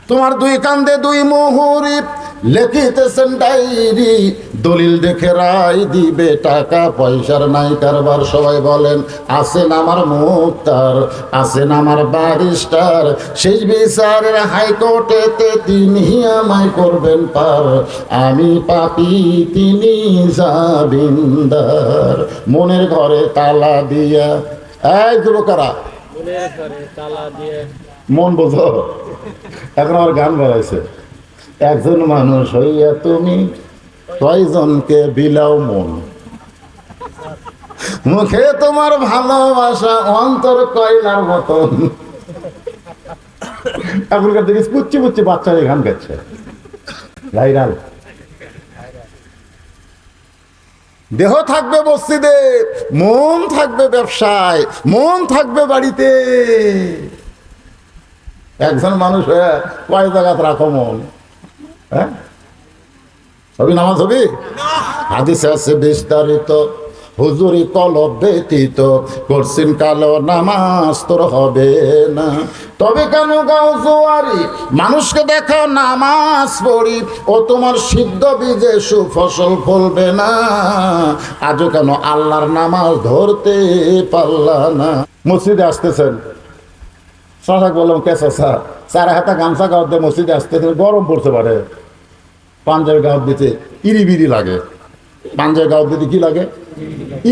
তোমার দুই কান্দে দুই মুহুরি লিখিতেছেন ডায়েরি, দলিল দেখে রায় দিবে, টাকা পয়সার নাই কারবার। সবাই বলেন আছেন আমার মুক্তার, আছেন আমার ব্যারিস্টার, শেষ বিচারের হাইকোর্টেতে তিনি আমায় করবেন পার, আমি পাপী তিনি জামিনদার। মনের ঘরে তালা দিয়া, এই যুবকেরা মনের ঘরে তালা দিয়ে, মন বোঝো, এখন আমার গান বেড়াইছে। একজন মানুষ হইয়া তুমি কয়জনকে বিলাও মন, মুখে তোমার ভালোবাসা অন্তর কয়লার মতন। এখনকার দিকে পুচ্ছি পুচ্ছি বাচ্চারা গান গাচ্ছে, ভাইরাল। দেহ থাকবে মসজিদে, মন থাকবে ব্যবসায়, মন থাকবে বাড়িতে। একজন মানুষ হয়ে কয় জায়গাতে রাখো মন? হ্যাঁ, হবি নামাজ হবি? হাদিসে আছে বিস্তারিত, হুজুরি কলব ব্যতীত করছেন কালো নামাজ তোর হবে না। তবে কেন গাও জোয়ারি, মানুষকে দেখাও নামাজ পড়ি, ও তোমার সিদ্ধ বীজে সুফসল ফলবে না। আজও কেন আল্লাহর নামাজ ধরতে পারলা না? মসজিদে আসতেছেন, চাষা বললাম কে চাষা, 4 হাতা গামছা গাঁত দিয়ে মসজিদে আসতেছেন, গরম পড়তে পারে, পাঞ্জাবি গাঁত দিতে ইরিবিরি লাগে। পাঞ্জাবি গাঁত দিতে কি লাগে?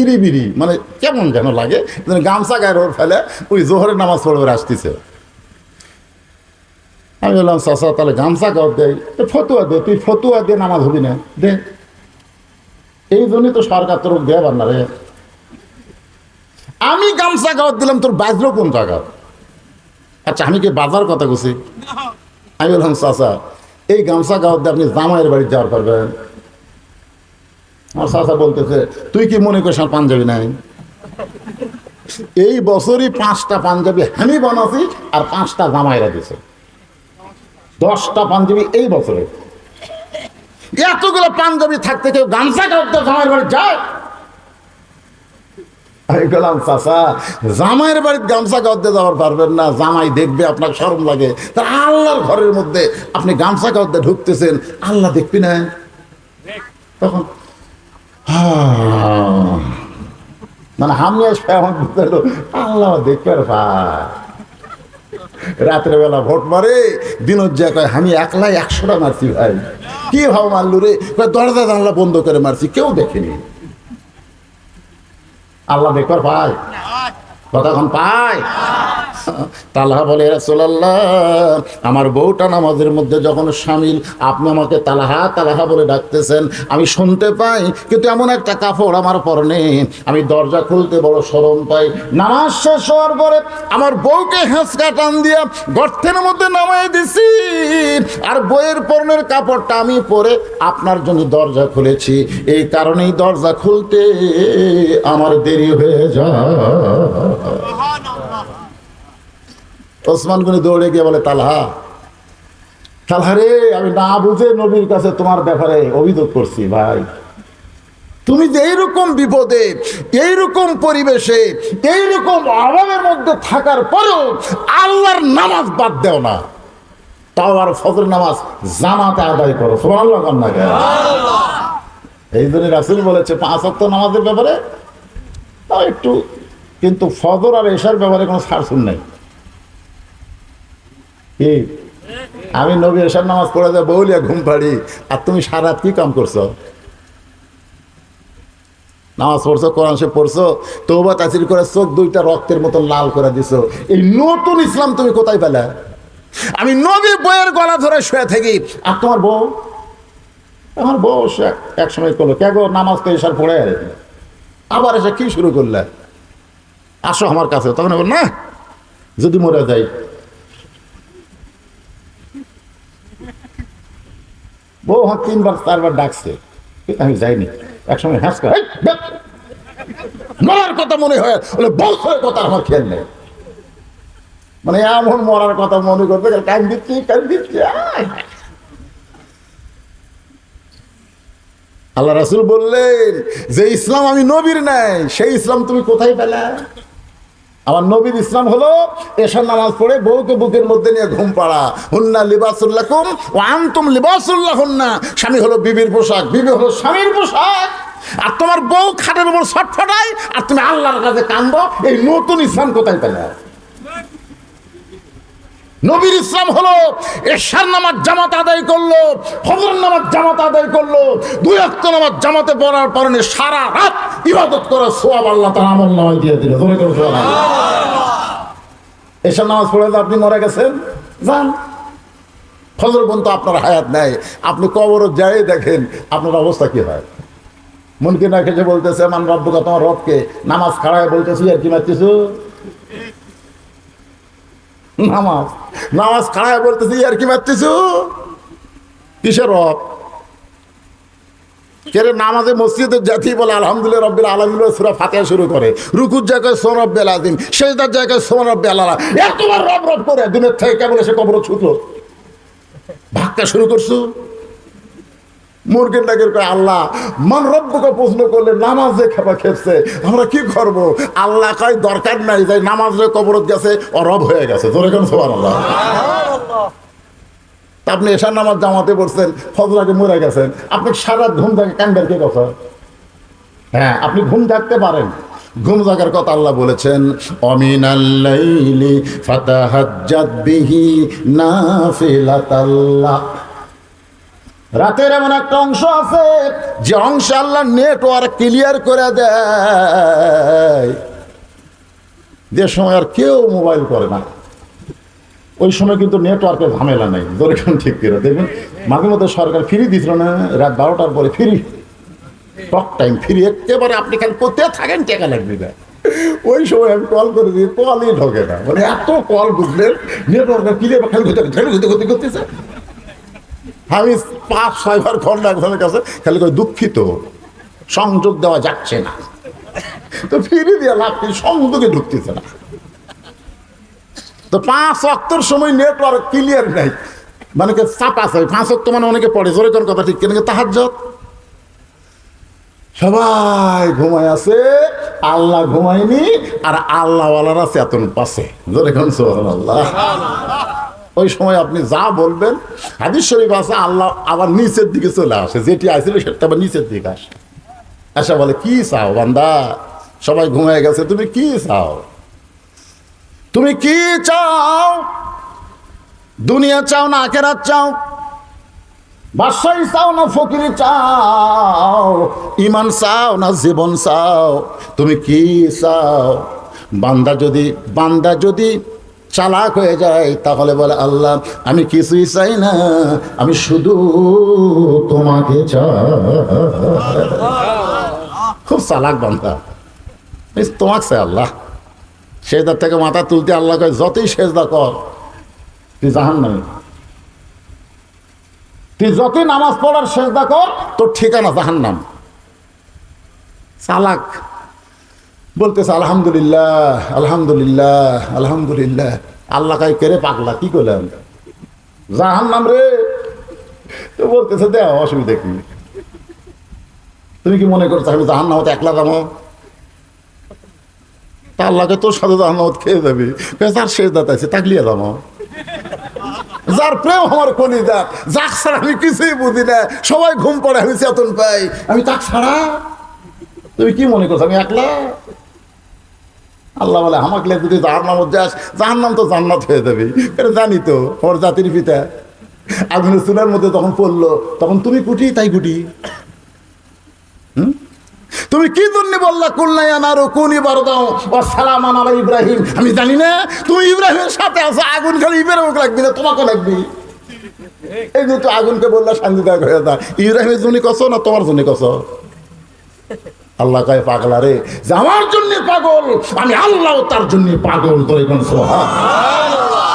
ইরিবিরি, মানে কেমন যেন লাগে। গামছা গায়ে রোড ফেলে ওই জোহরের নামাজ পড়বে আসতেছে। আমি বললাম চাষা তাহলে গামছা গাঁত দেয়, ফতুয়া দে, তুই ফতুয়া দিয়ে নামাজ হবি না দে। এই জন্যই তো সরকার তোর দেয়া না রে। আমি গামছা গাঁত দিলাম, তোর বাজলো কোন জায়গা? আচ্ছা আমি কি বাজার কথা বলছি? আমি বললাম চাচা এই গামছা গাঁত দিয়ে আপনি জামাইয়ের বাড়ি যাওয়ার পারবেন? আমার চাচা বলতেছে তুই কি মনে করিস আর পাঞ্জাবি নাই? এই বছরই 5টা পাঞ্জাবি আমি বানাছি আর 5টা জামাইরা দিছে, 10টা পাঞ্জাবি এই বছরে। এতগুলো পাঞ্জাবি থাকতে কেউ গামছা গাঁত দিয়ে জামাইয়ের বাড়ি যায়? আমি বললাম চাচা জামাইয়ের বাড়িতে গামছা গাঁত দিয়ে যাওয়ার পারবেন না, জামাই দেখবে, আপনার শরম লাগে। তা আল্লাহর ঘরের মধ্যে আপনি গামছা গাঁত দিয়ে ঢুকতেছেন, আল্লাহ দেখবি না? তখন মানে আমি আল্লাহ দেখবে ভাই। রাত্রে বেলা ভোট মারে, দিনের যে কয় আমি একলাই 100টা মারছি ভাই। কি ভাব মারলু রে? দরজা জানলা বন্ধ করে মারছি, কেউ দেখেনি। আল্লাহ দেখবার পায়? কতক্ষণ পায়? তালহা বলে রাসূলুল্লাহ আমার বউটা নামাজের মধ্যে যখন শামিল, আপনি আমাকে তালহা তালহা বলে ডাকতেছেন, আমি শুনতে পাই, কিন্তু এমন একটা কাপড় আমার পরনে, আমি দরজা খুলতে বড় শরম পাই। নামাজ শেষ হওয়ার পরে আমার বউকে হেঁচকা টান দিয়া গর্তের মধ্যে নামাই দিছি, আর বইয়ের পরনের কাপড়টা আমি পরে আপনার জন্য দরজা খুলেছি, এই কারণেই দরজা খুলতে আমার দেরি হয়ে যায়। ওসমান গনি দৌড়ে গিয়ে বলে তালহা, তালহা রে আমি না বুঝে নবীর কাছে তোমার ব্যাপারে অভিযোগ করছি ভাই। তুমি যে এইরকম বিপদে, এইরকম পরিবেশে, এইরকম অভাবের মধ্যে থাকার পরেও আল্লাহর নামাজ বাদ দেও না, তাও আর ফজর নামাজ জামাতে আদায় করো। সুবহানাল্লাহ কন্যা। এই জন্য রাসূল বলেছে 5 ওয়াক্ত নামাজের ব্যাপারে তাও একটু, কিন্তু ফজর আর এশার ব্যাপারে কোনো ছাড়ছুন নাই। কি আমি নবী এশার নামাজ পড়ে যায় বউলিয়া ঘুম পাড়ি, আর তুমি সারা রাত কি কাম করছো? নামাজ পড়ছো, কোরআন শরীফ পড়ছো, তওবা তাসির করে চোখ 2টা রক্তের মতো লাল করে দিছো। এই নতুন ইসলাম তুমি কোথায় পেলে? আমি নবী বইয়ের গলা ধরে শুয়ে থাকি, আর তোমার বউ, আমার বউ এক সময় করলো কে গো নামাজ তো এশার পড়ে, আবার এসে কি শুরু করলে, আসো আমার কাছে। তখন বল না যদি মরে যাই। বউ 3বার 4বার ডাকছে, কিন্তু আমি যাইনি। একসময় হ্যাঁ মরার কথা মনে হয়, বলে বছরের কথা আমার খেয়াল নেই, মানে এমন মরার কথা মনে করতে কান দিচ্ছি কান দিচ্ছি। আল্লাহ রাসূল বললেন যে ইসলাম আমি নবীর নাই, সেই ইসলাম তুমি কোথায় পেলে? আমার নবীর ইসলাম হলো এশার নামাজ পড়ে বউকে বুকের মধ্যে নিয়ে ঘুম পাড়া। হুন্না লিবাসুল্লাকুম ওয়া আনতুম লিবাসুল্লাহুন্না। স্বামী হলো বিবির পোশাক, বিবি হলো স্বামীর পোশাক। আর তোমার বউ খাটের উপর ছটফটায় আর তুমি আল্লাহর কাছে কান্দো, এই নতুন ইসলাম কোথায় পেলে? নবীর ইসলাম হলো এশার নামাজ জামাত আদায় করলো, ফজরের নামাজ জামাত আদায় করলো, 2 ওয়াক্ত নামাজ জামাতে পড়ার কারণে সারা রাত ইবাদত করার সওয়াব আল্লাহ তাআলা আমল নামায় দিয়ে দিল। জোরে করে সুবহানাল্লাহ। এশার নামাজ পড়ে আপনি মরে গেছেন, যান। ফজর পর্যন্ত আপনার হায়াত নাই, আপনি কবরে যাই দেখেন আপনার অবস্থা কি হয়। মনকে না খেতে বলতেছে মান রব্বুকা, তোমার রবকে। নামাজ খাড়ায় বলতেছি আর কি মারতেছো? নামাজ খাড়ায় বলতেছি আর কি মারতেছো? কিসের রব? কেরে নামাজে মসজিদের জাতি বলে আলহামদুলিল্লাহ রাব্বিল আলামিন সূরা ফাতিহা শুরু করে, রুকুর জায়গায় সুবহান রাব্বিল আযীম, সিজদার জায়গায় সুবহান রাব্বিল আলা। এতবার রব রব করে দুনিয়া থেকে কেবল এসে কবর ছুটলো, ভাগটা শুরু করছো। মুরগির ডাকের কয় আল্লাহ মান রব্বুকে প্রশ্ন করলে নামাজে খেপা খেপছে, আমরা কি করব? আল্লাহ কয় দরকার নাই, যাই নামাজে কবরত গেছে ও রব হয়ে গেছে। জোরে কোন সুবহানাল্লাহ। আপনি এশার নামাজ জামাতে পড়ছেন, ফজর আগে মরে গেছেন, আপনি সারা ঘুম থেকে কান্দার কে কথা? হ্যাঁ, আপনি ঘুম থাকতে পারেন, ঘুম জাগার কথা আল্লাহ বলেছেন অমিনাল লাইলি ফাতাহাজ্জাদ বিহি নাফিলাতাল্লাহ। রাতের এমন একটা অংশ আছে যে অংশ আল্লাহ নেটওয়ার্ক ক্লিয়ার করে দেয়, যে সময় আর কেউ মোবাইল করে না, ওই সময় কিন্তু নেটওয়ার্কের ঝামেলা নেই। দরকার ঠিক করে দেখবেন মাঝে মধ্যে সরকার ফ্রি দিছিল না, রাত 12টার পরে ফ্রি টক টাইম ফ্রি, একেবারে আপনি খালি করতে থাকেন, টাকা লাগবে না। ওই সময় আমি কল করে দিই, কলই ঢোকে না, মানে এত কল বুঝলেন নেটওয়ার্ক ক্লিয়ার খালি ঘুরতে করতেছে। আমি 5-6 বার কল একজনের কাছে খালি করে দুঃখিত সংযোগ দেওয়া যাচ্ছে না, তো ফ্রি দিয়ে লাভ কি, সংযোগে ঢুকতেছে না। তো 5 ওয়াক্তের সময় নেটওয়ার্ক ক্লিয়ার নাই, মানে চাপ আছে। 5 ওয়াক্ত মানে অনেকে পড়ে, জোরে কোন কথা ঠিক কিনা, তাহাজ্জুদ সবাই ঘুমায় আছে, আল্লাহ ঘুমায়নি, আর আল্লাহওয়ালারা চেতন পাশে। জোরে কোন সুবহানাল্লাহ। ওই সময় আপনি যা বলবেন, হাদিস শরীফ আছে আল্লাহ আবার নিচের দিকে চলে আসে, যেটি আসছিল সেটা আবার নিচের দিকে আসে, আচ্ছা বলে কি চাও বান্দা, সবাই ঘুমায় গেছে, তুমি কি চাও? তুমি কি চাও? দুনিয়া চাও না আখিরাত চাও? বাদশাহী চাও না ফকিরি চাও? ঈমান চাও না জীবন চাও? তুমি কি চাও? বান্দা যদি চালাক হয়ে যায় তাহলে বলে আল্লাহ আমি কিছুই চাই না, আমি শুধু তোমাকে চাই। খুব চালাক বান্দা, তোমাকে চাই আল্লাহ। সেজদার থেকে মাথা তুলতে আল্লাহ কয় যতই সেজদা কর তুই জাহান্নামে, তুই যতই নামাজ পড়ার সেজদা কর তোর ঠিকানা জাহান্নাম। চালাক বলতেছে আলহামদুলিল্লাহ আলহামদুলিল্লাহ আলহামদুলিল্লাহ। আল্লাহ কয় কেরে পাগলা, কি করলাম? জাহান্নাম রে। তো বলতেছে দেও, অসুবিধা কি? তুমি কি মনে করছো আমি জাহান্নামতে একলা যাবো? তা আল্লাহকে তোর সাথে জাহান্নামত খেয়ে যাবি, যার সেজদাতে আছে তাকলিয়ে যাবো, যার প্রেম আমার কলিজা, যাক ছাড়া আমি কিছুই বুঝি না, সবাই ঘুম পড়ে আমি চেতন পাই, আমি তাক ছাড়া। তুমি কি মনে করছো আমি একলা? আল্লাহ বলে আমাকে যদি জাহান্নামত যাস, জাহান্নাম তো জান্নাত হয়ে যাবে। এটা জানি তো, ওর জাতির পিতা আগুনের চুলার মধ্যে তখন পড়লো, তখন তুমি কুটি তাই কুটি। তুমি কি জন্য বললা কুলনায়া নারু কুনি বারদাও ওয়া সালামান আলা ইব্রাহিম? আমি জানি না তুমি ইব্রাহিমের সাথে আছো, আগুন খালি ইব্রাহিমকে লাগবে না তোমাকে লাগবে। এই যে তো আগুনকে বললা শান্তিদায়ক হয়ে যা, ইব্রাহিমের জন্য কছো না তোমার জন্য কছো? আল্লাহ কয় পাগলা রে, যে আমার জন্য পাগল আমি আল্লাহ তার জন্য পাগল করে কোন সুবহানাল্লাহ।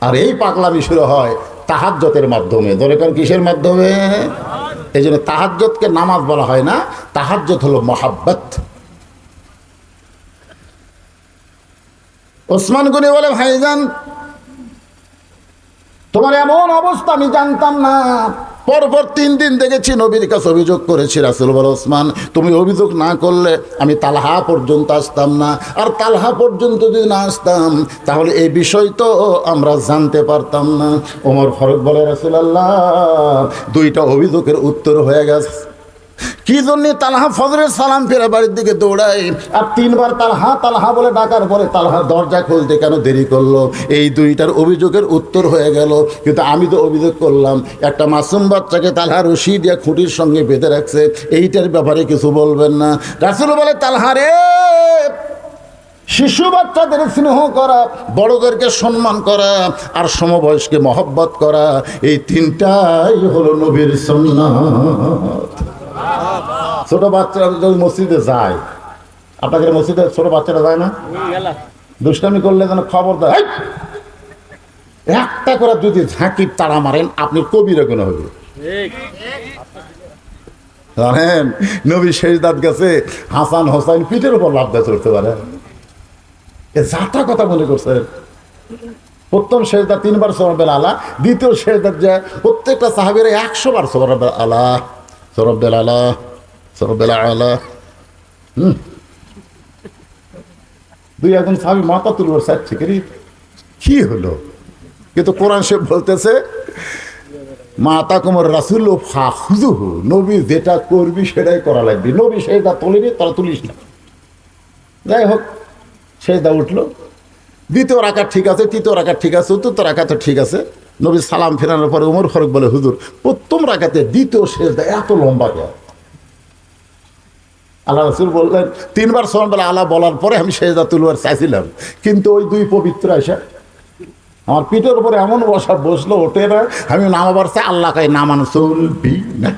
আর এই পাগলামি শুরু হয় তাহাজ্জুদের মাধ্যমে। ধরে কোন কিসের মাধ্যমে? এই জন্য তাহাজ্জুদকে নামাজ বলা হয় না, তাহাজ্জুদ হলো মহাব্বত। ওসমান গনি বলে ভাইজান তোমার এমন অবস্থা আমি জানতাম না। পরপর 3 দিন দেখেছি নবীর কাছে অভিযোগ করেছি। রাসূল বলে, ওসমান তুমি অভিযোগ না করলে আমি তালহা পর্যন্ত আসতাম না, আর তালহা পর্যন্ত যদি না আসতাম তাহলে এই বিষয় তো আমরা জানতে পারতাম না। ওমর ফারুক বলে, রাসূলুল্লাহ 2টা অভিযোগের উত্তর হয়ে গেছে। কি জন্যে তালহা ফজরের সালাম ফেরা বাড়ির দিকে দৌড়ায়, আর 3বার তালহা তালহা বলে ডাকার পরে তালহা দরজা খুলতে কেন দেরি করলো, এই 2টার অভিযোগের উত্তর হয়ে গেল। কিন্তু আমি তো অভিযোগ করলাম একটা মাসুম বাচ্চাকে তালহা রশি দিয়ে খুঁটির সঙ্গে বেঁধে রাখছে, এইটার ব্যাপারে কিছু বলবেন না। রাসূল বলে, তালহা রে, শিশু বাচ্চাদের স্নেহ করা, বড়দেরকে সম্মান করা, আর সমবয়স্কে মহব্বত করা, এই 3টাই হলো নবীর সুন্নাত। ছোট বাচ্চারা যদি মসজিদে যায়, আপনাদের মসজিদে ছোট বাচ্চারা যায় না? দুষ্টামি করলে যেন খবর দেয়, একটা করে যদি ঝাঁকির তাড়া মারেন আপনি কবিরা গুনাহ হবে। জানেন নবী সেজদাত গেছে, হাসান হোসাইন পিঠের উপর লাফ দিয়ে চলতে পারে, এ যাতা কথা মনে করছেন। প্রথম সেজদা 3বার সুবহানাল আলা, দ্বিতীয় সেজদা যে প্রত্যেকটা সাহাবীরা 100 বার সুবহানাল আলা সুবহানাল আলা সুবহানাল আলা। 2-1 সাহাবী মাথা তুলবার সাথ ঠিক কি হলো? কিন্তু কোরআন শরীফ বলতেছে মাতা কুমর রাসূল ফাখুযুহু, নবী যেটা করবি সেটাই করা লাগবে। নবী সেজদা তুলিনি, তারা তুলিস না। যাই হোক, সেজদা উঠলো, 2য় রাকাত ঠিক আছে, 3য় রাকাত ঠিক আছে, 4th রাকাত ঠিক আছে। নবী সালাম ফেরানোর পরে ওমর ফারুক বলে, হুজুর প্রথম রাকাতে 2য় সেজদা এত লম্বা কেন? আল্লাহ রাসূল বললেন, 3বার সুবহানাল আলা বলার পরে আমি সেজদা তুলবার চাইছিলাম, কিন্তু ওই 2 পবিত্র এসে আমার পিঠের উপরে এমন বসলো, ওঠে না। আমি নামাবার চাই, আল্লাহ কাই নামান চলবি না।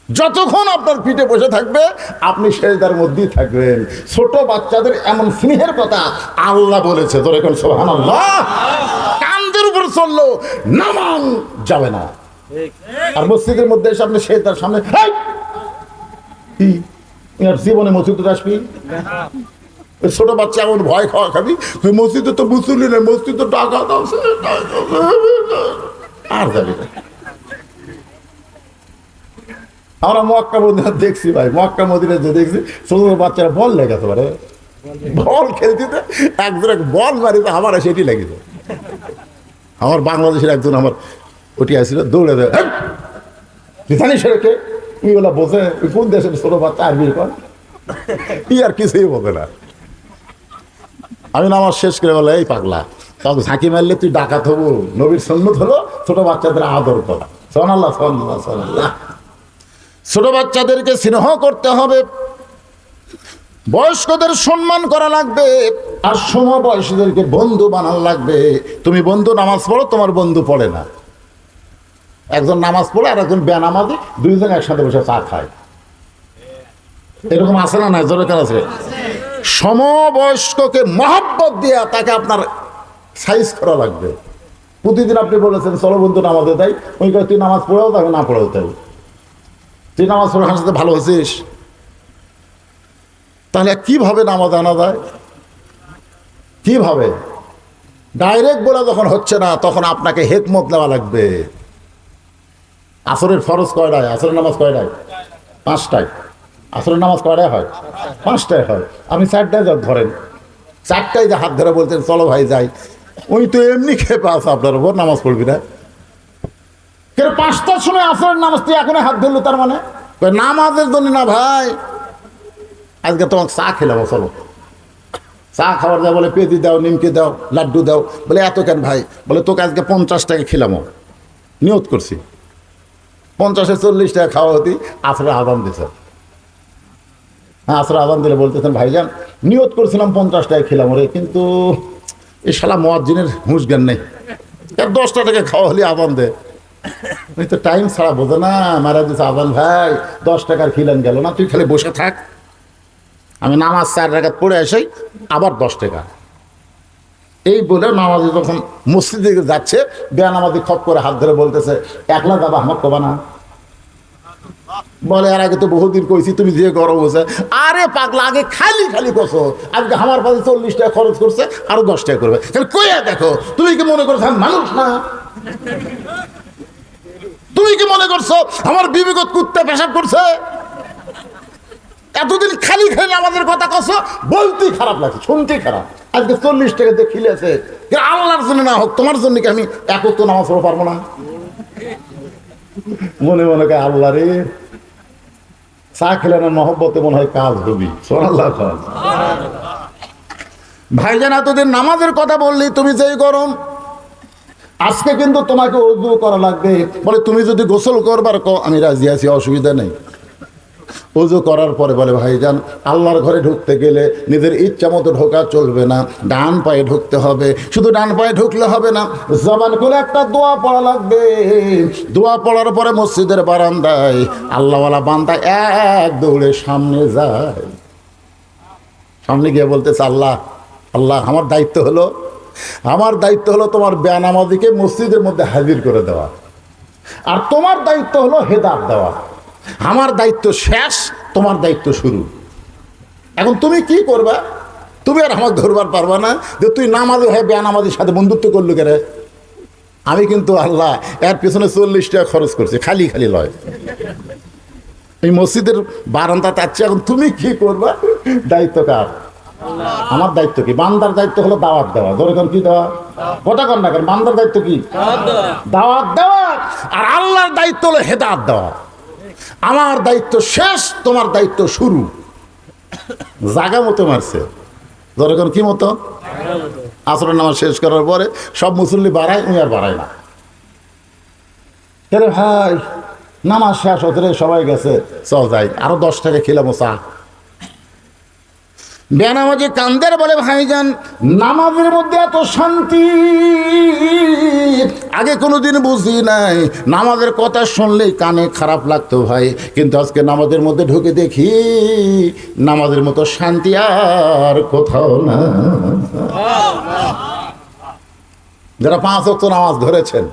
যতক্ষণ আপনার পিঠে বসে থাকবে আপনি সেজদার মধ্যেই থাকবেন। ছোট বাচ্চাদের এমন স্নেহের কথা আল্লাহ বলেছে, তোর এখন সুবহানাল্লাহ, কান্দের উপর চললো, নামান যাবে না। আর মসজিদের মধ্যে এসে আপনি সেজদার সামনে জীবনে মসজিদে আসবি? ছোট বাচ্চা এমন ভয় খাওয়া খাবি, মসজিদে তো মুসল্লি নেই, মসজিদে টাকা দাও, আর যাবি না। আমরা মক্কা মদিনা দেখছি ভাই, মক্কা মদিনা যে দেখছি ছোট ছোট বাচ্চারা বল লেগেছে পারে, বল খেলতে একজন বল মারিতে আমার সেটি লেগেছে। আমার বাংলাদেশের একজন আমার ওটি আসছিল, দৌড়ে দেয় জানিস সেটাকে তুই ওলা বোঝে কোন দেশের ছোট বাচ্চা আরবির কর, কি আর কিছুই বোঝে না। আমি নামাজ শেষ করে বলে, এই পাগলা তখন ঝাঁকি মারলে তুই ডাকাত হবো, নবীর সুন্নাত হলো ছোট বাচ্চাদের আদর করা। সুবহানাল্লাহ সুবহানাল্লাহ সুবহানাল্লাহ। ছোট বাচ্চাদেরকে স্নেহ করতে হবে, বয়স্কদের সম্মান করা লাগবে, আর সমবয়সীদেরকে বন্ধু বানানো লাগবে। তুমি বন্ধু নামাজ পড়ো, তোমার বন্ধু পড়ে না, একজন নামাজ পড়ে আর একজন বেনামাজি, 2জন একসাথে বসে চা খায়, এরকম আছে না? নাই জোরে কার আছে? সমবয়স্ককে মহব্বত দিয়ে তাকে আপনার সাইজ করা লাগবে। প্রতিদিন আপনি বলেছেন চলো বন্ধু নামাজে তাই, ওই করে তুই নামাজ পড়েও তাকে না পড়েও তাই, তুই নামাজ পড়ে হাসতে ভালো হয়েছিস, তাহলে কিভাবে নামাজ আনা যায়? কিভাবে? ডাইরেক্ট বলা যখন হচ্ছে না তখন আপনাকে হিকমত নেওয়া লাগবে। আসরের ফরজ কয়টায়? আসরের নামাজ কয়টায়? 5টায়। আসরের নামাজ কয়টায় হয়? 5টায় হয়। আপনি 4টায় ধরেন, 4টায় যে হাত ধরে বলতেন চলো ভাই যাই, ওই তো এমনি খেপে আছে আপনার উপর, নামাজ পড়বি না কেন? 5টার সময় আসরের নামাজ তুই এখন হাত ধরলো, তার মানে নামাজের জন্য না ভাই, আজকে তোমাকে চা খেলাবো, চলো চা খাবার দাও, বলে পেঁদি দাও, নিমকি দাও, লাড্ডু দাও, বলে এত কেন ভাই? বলে তোকে আজকে 50 টাকা খেলামো, নিয়ত করছি, 50-এ 40 টাকা খাওয়া হতি। আসরে আজান দিছে, হ্যাঁ আসরে আজান দিলে বলতেছেন ভাইজান নিয়ত করছিলাম 50 টাকা খেলাম রে, কিন্তু এই শালা মুয়াজ্জিনের হুঁশ জ্ঞান নেই, 10 টাকা খাওয়া হলে আজান দে, ওই তো টাইম ছাড়া বোঝে না, মারা দিচ্ছে আজান, ভাই 10 টাকার খিলান গেল না, তুই খালি বসে থাক, আমি নামাজ 4 রাকাত পড়ে আসি, আবার 10 টাকা। এই বলে নামাজি যখন মসজিদে যাচ্ছে, বেয়ানামাজি খপ করে হাত ধরে বলতেছে একলা যাবা, আমার কবা না, বলে আর আগে তো বহুদিন কইছি তুমি যে গরম হয়েছে। আরে পাগলা, আগে খালি খালি কছো, আজকে আমার পাশে 40 টাকা খরচ করছে, আরো 10 টাকা করবে। কইয়া দেখো, তুমি কি মনে করছো আমি মানুষ না? তুমি কি মনে করছো আমার বিবেকত কুত্তে পেশাব করছে? এতদিন খালি খালি আমাদের কথা কছো, বলতেই খারাপ লাগছে, শুনতেই খারাপ। আজকে 40 টাকা দিয়ে খিলেছে, আল্লাহর জন্য না হোক তোমার জন্য কি আমি একত্র নামাজ পড়তে পারবো না? মনে মনে কে আল্লাহ রে, চা খেলে না মহব্বতে মনে হয় কাজ হবি। ভাইজান, এতদিন নামাজের কথা বললি, তুমি যেই গরম, আজকে কিন্তু তোমাকে ওযু করা লাগবে। বলে তুমি যদি গোসল করবার আমি রাজি আছি, অসুবিধা নেই। ওযু করার পরে বলে ভাইজান, আল্লাহর ঘরে ঢুকতে গেলে নিজের ইচ্ছা মতো ঢোকা চলবে না, ডান পায়ে ঢুকতে হবে। শুধু ডান পায়ে ঢুকলে হবে না, জবান করে একটা দোয়া পড়া লাগবে। দোয়া পড়ার পরে মসজিদের বারান্দায় আল্লাহওয়ালা বান্দা এক দৌড়ে সামনে যায়। সামনে গিয়ে বলতেছে, আল্লাহ আল্লাহ, আমার দায়িত্ব হলো তোমার বেনামাজিকে মসজিদের মধ্যে হাজির করে দেওয়া, আর তোমার দায়িত্ব হলো হেদায়েত দেওয়া। আমার দায়িত্ব শেষ, তোমার দায়িত্ব শুরু। এখন তুমি কি করবা? তুমি আর আমাকে ধরবার পারবা না যে তুই নামাজি হয়ে বেনামাজির সাথে বন্ধুত্ব করলু কেন? আমি কিন্তু আল্লাহ এর পিছনে 40 টাকা খরচ করছি, খালি খালি লয়। এই মসজিদের বারান্দা চাচ্ছি, এখন তুমি কি করবা? দায়িত্ব কার? আমার দায়িত্ব কি? বান্দার দায়িত্ব হলো দাওয়াত দেওয়া। ধরে কি দেওয়া? কথা কর না কেন? বান্দার দায়িত্ব কি? দাওয়াত দেওয়া। আর আল্লাহর দায়িত্ব হলো হেদায়েত দেওয়া। আমার দায়িত্ব শেষ, তোমার দায়িত্ব শুরু। জাগা মতো মারছে। ধরে কি মতো? আসরের নামাজ শেষ করার পরে সব মুসল্লি বাড়ায়, উনি আর বাড়ায় না। আরে ভাই, নামাজ শেষ হতে সবাই গেছে, চল যাই, আরো 10 টাকা খেলাম চা। বেনামাজি কান্দের বলে ভাইজান, নামাজের মধ্যে এত শান্তি আগে কোনোদিন বুঝি নাই। নামাজের কথা শুনলেই কানে খারাপ লাগতো ভাই, কিন্তু আজকে নামাজের মধ্যে ঢুকে দেখি নামাজের মতো শান্তি আর কোথাও না। যারা 5 ওয়াক্ত নামাজ ধরেছেন,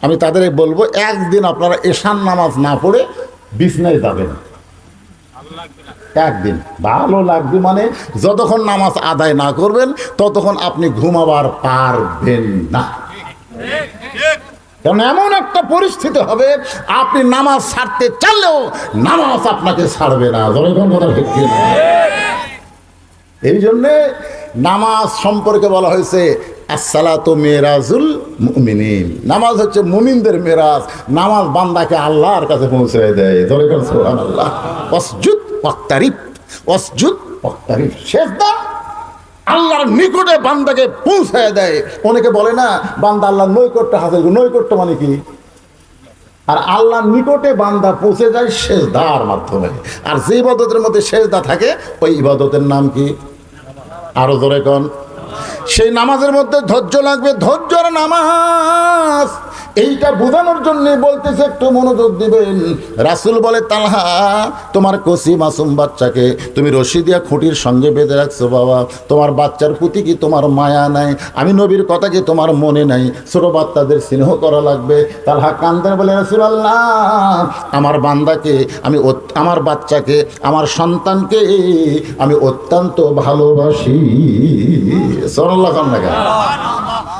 আমি তাদের বলবো, একদিন আপনারা এশার নামাজ না পড়ে বিছনায় যাবেন। একদিন ভালো লাগবে, মানে যতক্ষণ নামাজ আদায় না করবেন ততক্ষণ আপনি ঘুমাবার পারবেন না। কারণ এমন একটা পরিস্থিতি হবে, আপনি নামাজ ছাড়তে চাইলেও নামাজ আপনাকে ছাড়বে না। এই জন্যে নামাজ সম্পর্কে বলা হয়েছে আসসালাতু মিরাজুল মুমিনিন। নামাজ হচ্ছে মুমিনদের মেরাজ। নামাজ বান্দাকে আল্লাহর কাছে পৌঁছে দেয়। সুবহানাল্লাহ। ওয়াসজুদ ওয়াক্তারিব, ওয়াসজুদ ওয়াক্তারিব, সিজদা আল্লাহর নিকটে বান্দাকে পৌঁছে দেয়। অনেকে বলে না বান্দা আল্লাহর নৈকট্য হাসিল। নৈকট্য মানে কি? আর আল্লাহর নিকটে বান্দা পৌঁছে যায় সিজদার মাধ্যমে। আর যে ইবাদতের মধ্যে সিজদা থাকে, ওই ইবাদতের নাম কি? আরো জোরে কোন? সেই নামাজের মধ্যে ধৈর্য লাগবে, ধৈর্যর নামাজ। এইটা বোঝানোর জন্য বলতেছে, একটু মনোযোগ দিবেন। রাসূল বলে, তালহা, তোমার কচি মাসুম বাচ্চাকে তুমি রশি দিয়া খুঁটির সঙ্গে বেঁধে রাখছো বাবা, তোমার বাচ্চার প্রতি কি তোমার মায়া নাই? আমি নবীর কথা কি তোমার মনে নাই? ছোট বাচ্চাদের স্নেহ করা লাগবে। তালহা কান্দে বলে, রাসূলুল্লাহ, আমার বান্দাকে আমি, আমার বাচ্চাকে, আমার সন্তানকে আমি অত্যন্ত ভালোবাসি। সাল্লাল্লাহু আলাইহি ওয়া সাল্লাম।